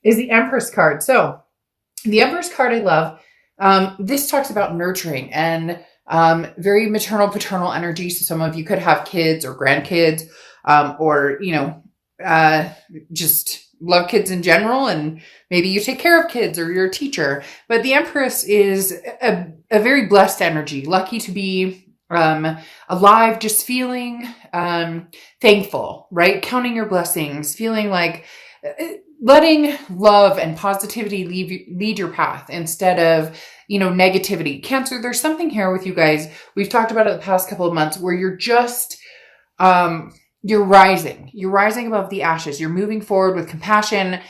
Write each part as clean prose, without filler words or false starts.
is the Empress card. So the Empress card I love. This talks about nurturing and very maternal, paternal energy. So some of you could have kids or grandkids, or, just love kids in general. And maybe you take care of kids or you're a teacher. But the Empress is a very blessed energy, lucky to be alive, just feeling thankful, right? Counting your blessings, feeling like letting love and positivity lead your path instead of, negativity. Cancer, there's something here with you guys. We've talked about it the past couple of months where you're just, you're rising above the ashes. You're moving forward with compassion.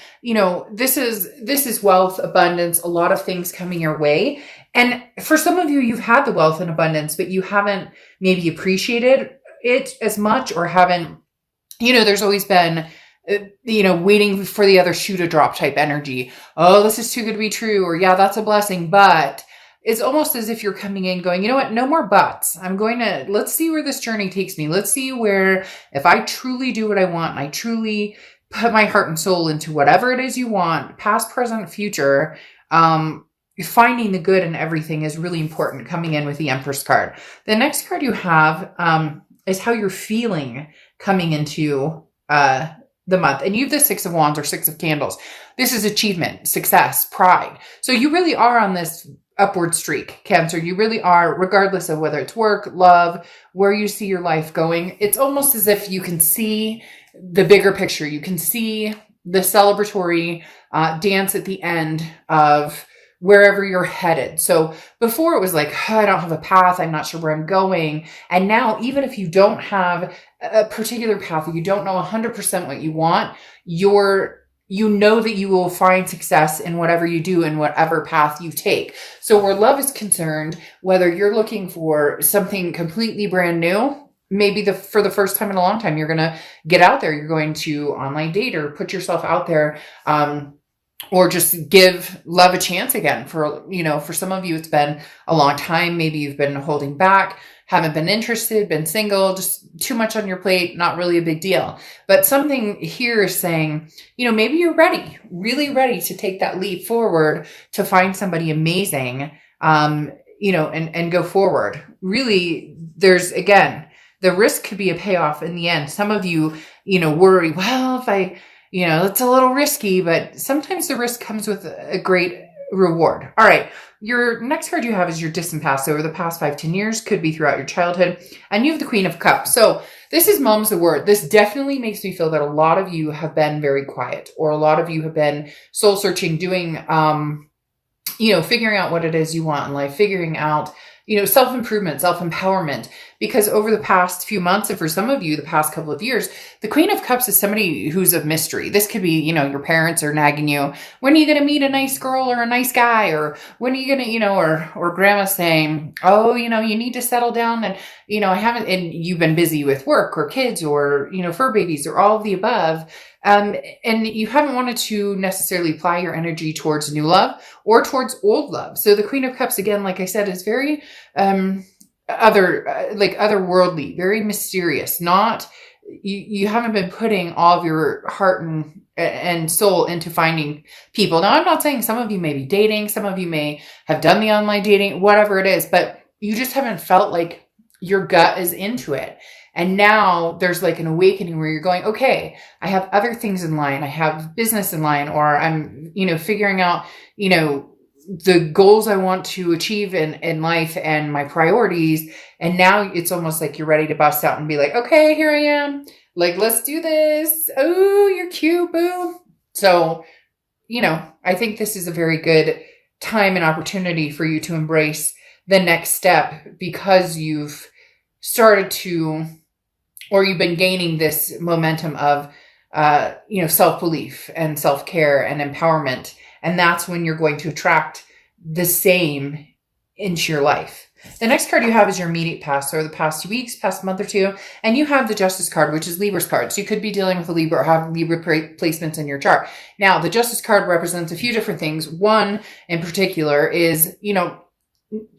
This is wealth, abundance, a lot of things coming your way. And for some of you, you've had the wealth and abundance, but you haven't maybe appreciated it as much, or haven't, there's always been, waiting for the other shoe to drop type energy. Oh, this is too good to be true. Or yeah, that's a blessing. But it's almost as if you're coming in going, you know what? No more buts. Let's see where this journey takes me. Let's see where, if I truly do what I want and I truly put my heart and soul into whatever it is you want, past, present, future, finding the good in everything is really important, coming in with the Empress card. The next card you have is how you're feeling coming into the month. And you have the Six of Wands or Six of Candles. This is achievement, success, pride. So you really are on this upward streak, Cancer. You really are, regardless of whether it's work, love, where you see your life going. It's almost as if you can see the bigger picture. You can see the celebratory dance at the end of wherever you're headed. So before it was like, I don't have a path. I'm not sure where I'm going. And now, even if you don't have a particular path, you don't know 100% what you want, you know that you will find success in whatever you do, in whatever path you take. So where love is concerned, whether you're looking for something completely brand new, maybe for the first time in a long time, you're going to get out there, you're going to online date or put yourself out there, or just give love a chance again. For some of you, it's been a long time. Maybe you've been holding back, haven't been interested, been single, just too much on your plate, not really a big deal. But something here is saying, maybe you're ready, really ready to take that leap forward to find somebody amazing, and go forward. Really, there's, again, the risk could be a payoff in the end. Some of you, worry, well, if it's a little risky, but sometimes the risk comes with a great reward. All right. Your next card you have is your distant past. So over the past 5-10 years, could be throughout your childhood. And you have the Queen of Cups. So this is Mom's the Word. This definitely makes me feel that a lot of you have been very quiet, or a lot of you have been soul searching, doing, figuring out what it is you want in life, figuring out, self-improvement, self-empowerment, because over the past few months, and for some of you, the past couple of years, the Queen of Cups is somebody who's of mystery. This could be, your parents are nagging you. When are you going to meet a nice girl or a nice guy? Or when are you going to, or grandma saying, oh, you need to settle down. And, I haven't, and you've been busy with work or kids or, fur babies or all of the above. And you haven't wanted to necessarily apply your energy towards new love or towards old love. So the Queen of Cups, again, like I said, is very otherworldly, very mysterious. Not you haven't been putting all of your heart and soul into finding people. Now, I'm not saying some of you may be dating, some of you may have done the online dating, whatever it is, but you just haven't felt like your gut is into it. And now there's like an awakening where you're going, okay, I have other things in line. I have business in line, or I'm, figuring out, the goals I want to achieve in life and my priorities. And now it's almost like you're ready to bust out and be like, okay, here I am. Like, let's do this. Oh, you're cute, boo. So, I think this is a very good time and opportunity for you to embrace the next step, because you've started to, or you've been gaining this momentum of, self-belief and self-care and empowerment. And that's when you're going to attract the same into your life. The next card you have is your immediate past, or the past 2 weeks, past month or two. And you have the Justice card, which is Libra's card. So you could be dealing with a Libra or have Libra placements in your chart. Now, the Justice card represents a few different things. One in particular is,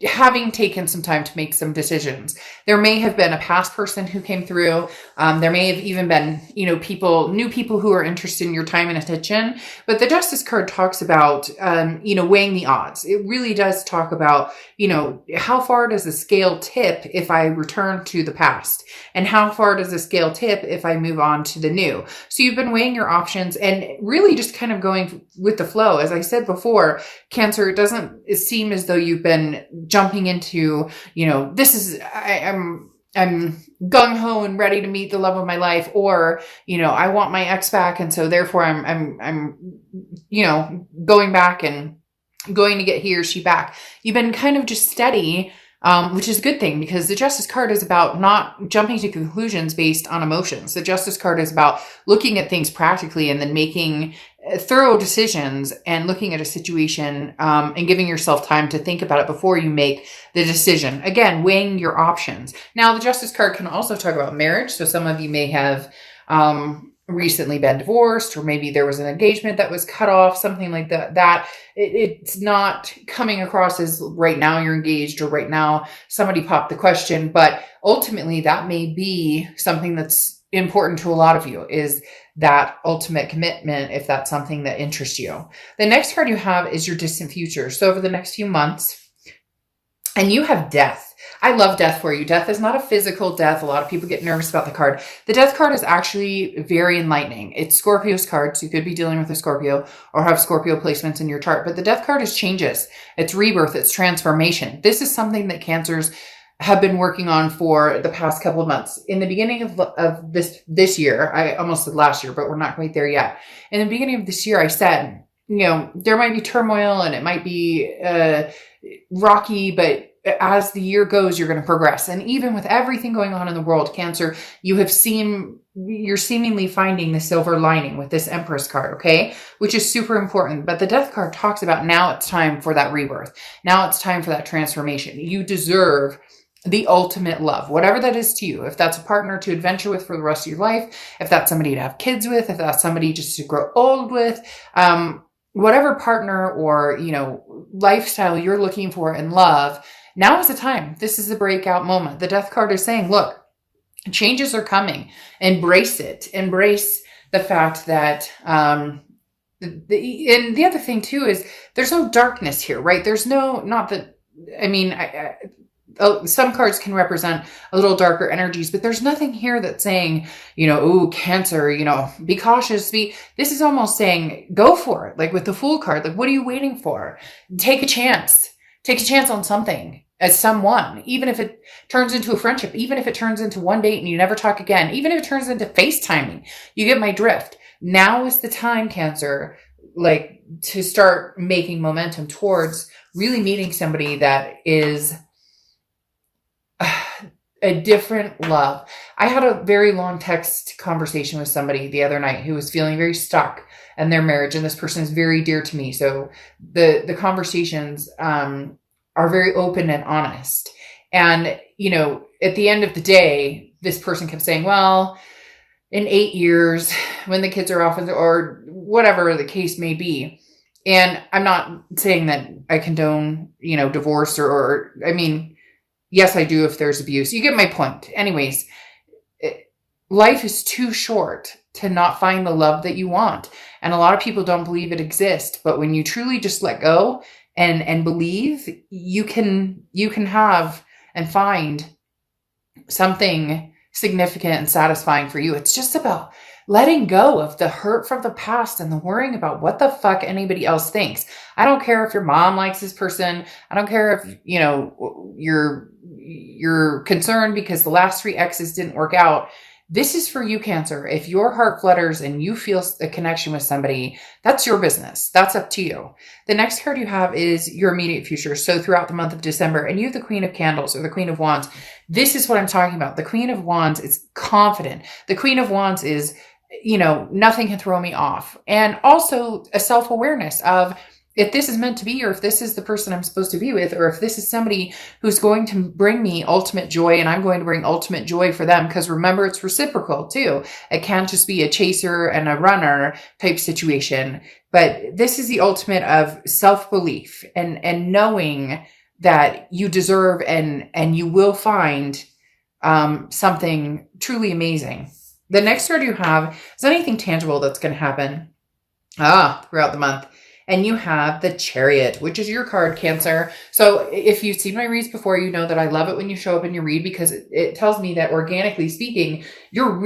having taken some time to make some decisions. There may have been a past person who came through. There may have even been, new people who are interested in your time and attention. But the Justice card talks about, weighing the odds. It really does talk about, how far does the scale tip if I return to the past? And how far does the scale tip if I move on to the new? So you've been weighing your options and really just kind of going with the flow. As I said before, Cancer, it doesn't seem as though you've been jumping into, I'm gung-ho and ready to meet the love of my life, or, I want my ex back. And so therefore I'm going back and going to get he or she back. You've been kind of just steady, which is a good thing, because the Justice card is about not jumping to conclusions based on emotions. The Justice card is about looking at things practically and then making thorough decisions and looking at a situation, and giving yourself time to think about it before you make the decision. Again, weighing your options. Now, the Justice card can also talk about marriage. So some of you may have, recently been divorced, or maybe there was an engagement that was cut off, something like that. It's not coming across as right now you're engaged, or right now somebody popped the question, but ultimately that may be something that's important to a lot of you, is that ultimate commitment, if that's something that interests you. The next card you have is your distant future. So over the next few months, and you have death. I love death for you. Death is not a physical death. A lot of people get nervous about the card. The death card is actually very enlightening. It's Scorpio's card, so you could be dealing with a Scorpio or have Scorpio placements in your chart. But the death card is changes. It's rebirth. It's transformation. This is something that Cancers have been working on for the past couple of months. In the beginning of this year, I almost said last year, but we're not quite there yet. In the beginning of this year, I said, there might be turmoil and it might be rocky, but as the year goes, you're going to progress. And even with everything going on in the world, Cancer, you're seemingly finding the silver lining with this Empress card, okay? Which is super important. But the Death card talks about now it's time for that rebirth. Now it's time for that transformation. You deserve the ultimate love, whatever that is to you. If that's a partner to adventure with for the rest of your life, if that's somebody to have kids with, if that's somebody just to grow old with, whatever partner or, lifestyle you're looking for in love, now is the time. This is the breakout moment. The Death card is saying, look, changes are coming. Embrace it. Embrace the fact that, and the other thing too is there's no darkness here, right? There's no, not that, some cards can represent a little darker energies, but there's nothing here that's saying, Cancer, be cautious. This is almost saying, go for it. Like with the Fool card, like, what are you waiting for? Take a chance. Take a chance on something, as someone, even if it turns into a friendship, even if it turns into one date and you never talk again, even if it turns into FaceTiming, you get my drift. Now is the time, Cancer, to start making momentum towards really meeting somebody that is a different love. I had a very long text conversation with somebody the other night who was feeling very stuck in their marriage, and this person is very dear to me. So the conversations are very open and honest. And, at the end of the day, this person kept saying, well, in 8 years, when the kids are off, or whatever the case may be. And I'm not saying that I condone, divorce or yes, I do if there's abuse. You get my point. Anyways, life is too short to not find the love that you want. And a lot of people don't believe it exists. But when you truly just let go and believe, you can have and find something significant and satisfying for you. It's just about letting go of the hurt from the past and the worrying about what the fuck anybody else thinks. I don't care if your mom likes this person. I don't care if, you're concerned because the last 3 exes didn't work out. This is for you, Cancer. If your heart flutters and you feel a connection with somebody, that's your business. That's up to you. The next card you have is your immediate future. So throughout the month of December, and you have the Queen of Candles or the Queen of Wands. This is what I'm talking about. The Queen of Wands is confident. The Queen of Wands is, nothing can throw me off. And also a self-awareness of, if this is meant to be, or if this is the person I'm supposed to be with, or if this is somebody who's going to bring me ultimate joy and I'm going to bring ultimate joy for them. Because remember, it's reciprocal too. It can't just be a chaser and a runner type situation. But this is the ultimate of self-belief and knowing that you deserve, and you will find something truly amazing. The next card you have is anything tangible that's going to happen throughout the month. And you have the Chariot, which is your card, Cancer. So if you've seen my reads before, you know that I love it when you show up and you read, because it tells me that, organically speaking, you're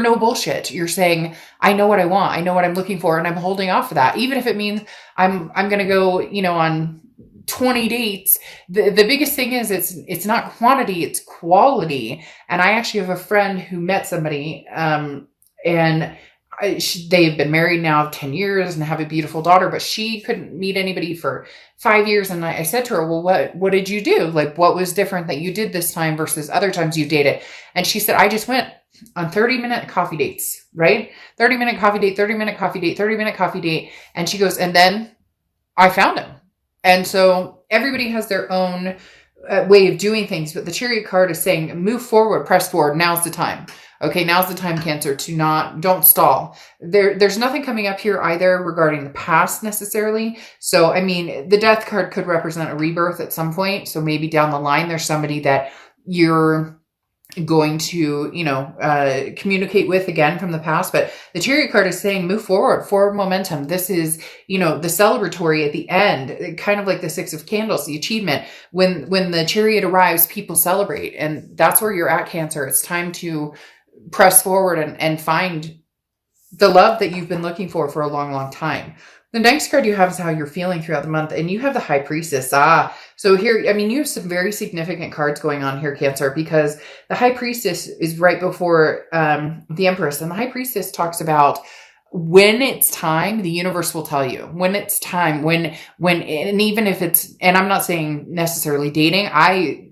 no bullshit. You're saying, I know what I want. I know what I'm looking for, and I'm holding off for that. Even if it means I'm going to go, on 20 dates. The biggest thing is it's not quantity, it's quality. And I actually have a friend who met somebody, and they've been married now 10 years and have a beautiful daughter, but she couldn't meet anybody for 5 years. And I said to her, well, what did you do? Like, what was different that you did this time versus other times you dated? And she said, I just went on 30-minute coffee dates, right? 30-minute coffee date, 30-minute coffee date, 30-minute coffee date. And she goes, and then I found him. And so everybody has their own way of doing things, but the Chariot card is saying, move forward, press forward. Now's the time. Okay, now's the time, Cancer, don't stall. There's nothing coming up here either regarding the past necessarily. So, I mean, the Death card could represent a rebirth at some point. So maybe down the line, there's somebody that you're going to, communicate with again from the past. But the Chariot card is saying, move forward momentum. This is, the celebratory at the end, kind of like the Six of Candles, the achievement. When the Chariot arrives, people celebrate. And that's where you're at, Cancer. It's time to press forward and find the love that you've been looking for a long, long time. The next card you have is how you're feeling throughout the month, and you have the High Priestess. So here, you have some very significant cards going on here, Cancer, because the High Priestess is right before the Empress, and the High Priestess talks about when it's time, the universe will tell you when it's time, when, and even if it's, and I'm not saying necessarily dating,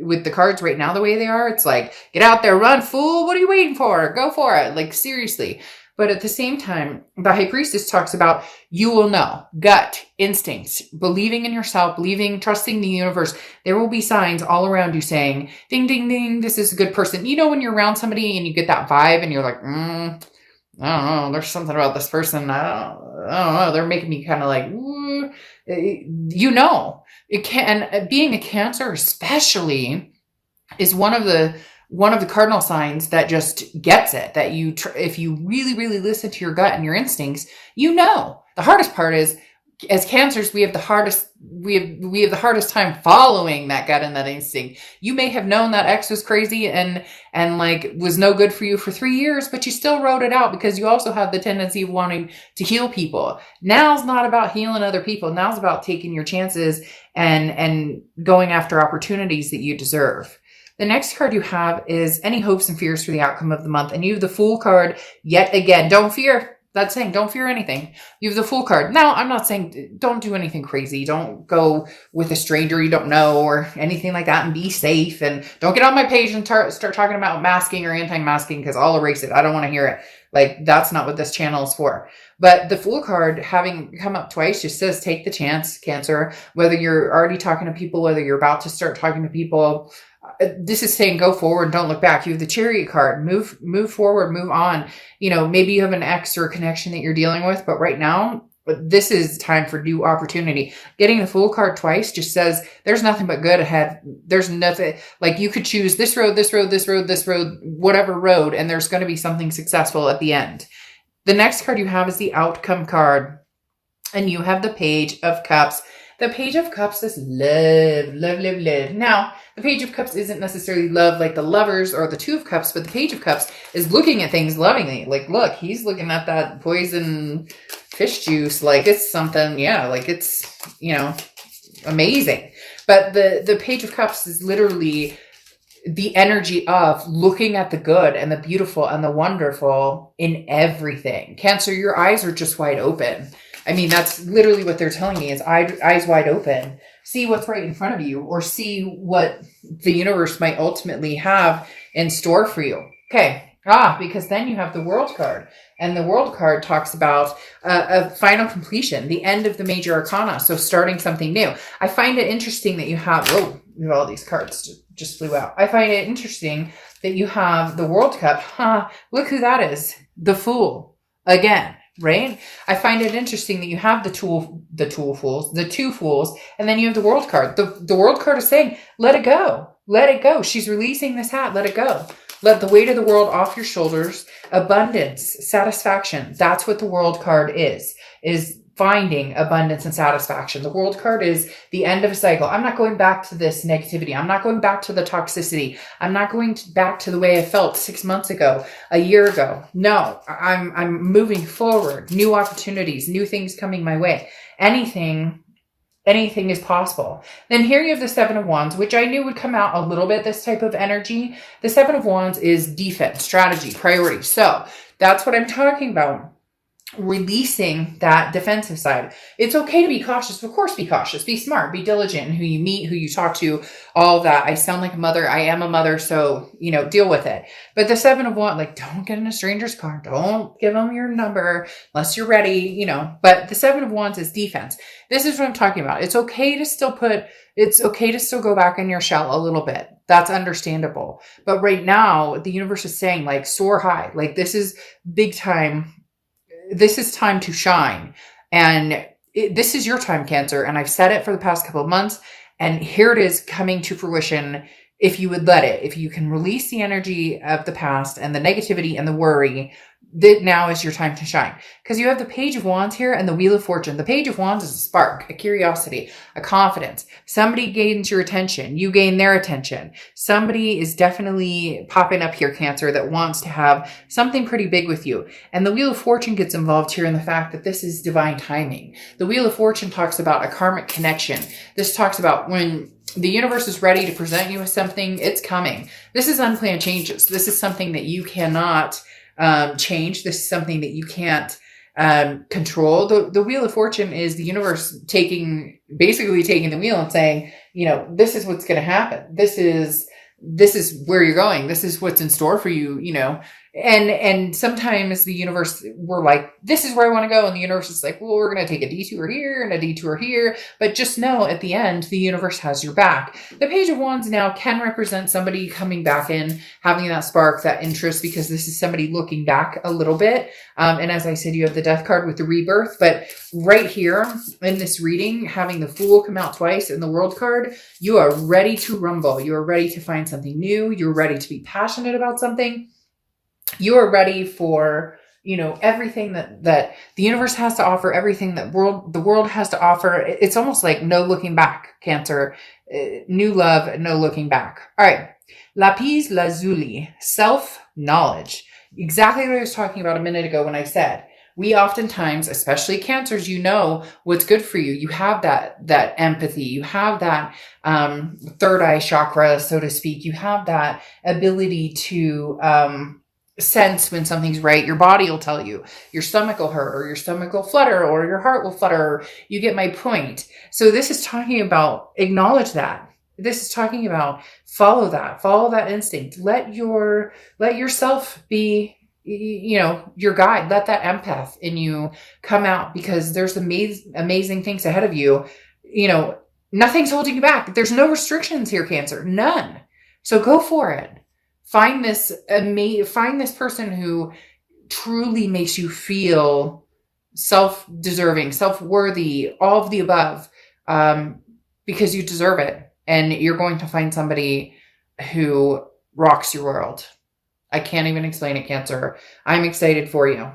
with the cards right now, the way they are, it's like, get out there, run, fool. What are you waiting for? Go for it. Like, seriously. But at the same time, the High Priestess talks about, you will know, gut, instincts, believing in yourself, trusting the universe. There will be signs all around you saying, ding, ding, ding, this is a good person. When you're around somebody and you get that vibe and you're like, I don't know, there's something about this person. I don't know. They're making me kind of like, it can, being a Cancer especially is one of the cardinal signs that just gets it, that if you really, really listen to your gut and your instincts, the hardest part is, as Cancers, we have the hardest time following that gut and that instinct. You may have known that ex was crazy and like was no good for you for 3 years, but you still wrote it out because you also have the tendency of wanting to heal people. Now's not about healing other people. Now's about taking your chances and going after opportunities that you deserve. The next card you have is any hopes and fears for the outcome of the month. And you have the Fool card yet again. Don't fear. That's saying don't fear anything. You have the Fool card. Now, I'm not saying don't do anything crazy. Don't go with a stranger you don't know or anything like that, and be safe. And don't get on my page and start talking about masking or anti-masking, because I'll erase it. I don't want to hear it. Like, that's not what this channel is for. But the Fool card, having come up twice, just says take the chance, Cancer. Whether you're already talking to people, whether you're about to start talking to people, this is saying go forward, don't look back. You have the Chariot card, move forward, move on. Maybe you have an ex or a connection that you're dealing with, but right now, this is time for new opportunity. Getting the Fool card twice just says there's nothing but good ahead. There's nothing, like, you could choose this road, whatever road, and there's going to be something successful at the end. The next card you have is the Outcome card, and you have the Page of Cups. The Page of Cups is love, love, love, love. Now, the Page of Cups isn't necessarily love like the Lovers or the Two of Cups, but the Page of Cups is looking at things lovingly. Like, look, he's looking at that poison fish juice like it's something, like it's, amazing. But the Page of Cups is literally the energy of looking at the good and the beautiful and the wonderful in everything. Cancer, your eyes are just wide open. I mean, that's literally what they're telling me, is eyes wide open. See what's right in front of you, or see what the universe might ultimately have in store for you. Okay. Because then you have the World card, and the World card talks about a final completion, the end of the major arcana. So starting something new. I find it interesting that you have, all these cards just flew out. I find it interesting that you have the World Cup. Look who that is. The Fool. Again. right? I find it interesting that you have the two fools, and then you have the world card. The world card is saying, let it go. Let it go. She's releasing this hat. Let it go. Let the weight of the world off your shoulders. Abundance, satisfaction. That's what the world card is finding abundance and satisfaction. The world card is the end of a cycle. I'm not going back to this negativity. I'm not going back to the toxicity. I'm not going back to the way I felt 6 months ago, a year ago. No, I'm moving forward. New opportunities, new things coming my way. Anything is possible. Then here you have the Seven of Wands, which I knew would come out a little bit, this type of energy. The Seven of Wands is defense, strategy, priority. So that's what I'm talking about. Releasing that defensive side. It's okay to be cautious. Of course, be cautious, be smart, be diligent in who you meet, who you talk to, all of that. I sound like a mother. I am a mother. So, deal with it. But the Seven of Wands, like, don't get in a stranger's car. Don't give them your number unless you're ready, but the Seven of Wands is defense. This is what I'm talking about. It's okay to still go back in your shell a little bit. That's understandable. But right now, the universe is saying, like, soar high. Like, this is big time. This is time to shine. And this is your time, Cancer. And I've said it for the past couple of months. And here it is coming to fruition. If you would let it, if you can release the energy of the past and the negativity and the worry, that now is your time to shine. Because you have the Page of Wands here and the Wheel of Fortune. The Page of Wands is a spark, a curiosity, a confidence. Somebody gains your attention. You gain their attention. Somebody is definitely popping up here, Cancer, that wants to have something pretty big with you. And the Wheel of Fortune gets involved here in the fact that this is divine timing. The Wheel of Fortune talks about a karmic connection. This talks about when the universe is ready to present you with something, it's coming. This is unplanned changes. This is something that you cannot change. This is something that you can't control. The Wheel of Fortune is the universe basically taking the wheel and saying, this is what's going to happen. This is where you're going. This is what's in store for you, and sometimes the universe, we're like, this is where I want to go. And the universe is like, well, we're going to take a detour here and a detour here. But just know at the end, the universe has your back. The Page of Wands now can represent somebody coming back in, having that spark, that interest, because this is somebody looking back a little bit. And as I said, you have the Death card with the rebirth. But right here in this reading, having the Fool come out twice and the World card, you are ready to rumble. You are ready to find something new. You're ready to be passionate about something. You are ready for, everything that the universe has to offer, everything that the world has to offer. It's almost like no looking back, Cancer. New love, no looking back. All right. Lapis lazuli, self-knowledge. Exactly what I was talking about a minute ago when I said, we oftentimes, especially Cancers, what's good for you. You have that empathy. You have that third eye chakra, so to speak. You have that ability to sense when something's right. Your body will tell you. Your stomach will hurt, or your stomach will flutter, or your heart will flutter. You get my point. So this is talking about acknowledge that. This is talking about follow that instinct. Let yourself be, your guide. Let that empath in you come out, because there's amazing things ahead of you. Nothing's holding you back. There's no restrictions here, Cancer. None. So go for it. Find this person who truly makes you feel self-deserving, self-worthy, all of the above, because you deserve it. And you're going to find somebody who rocks your world. I can't even explain it, Cancer. I'm excited for you.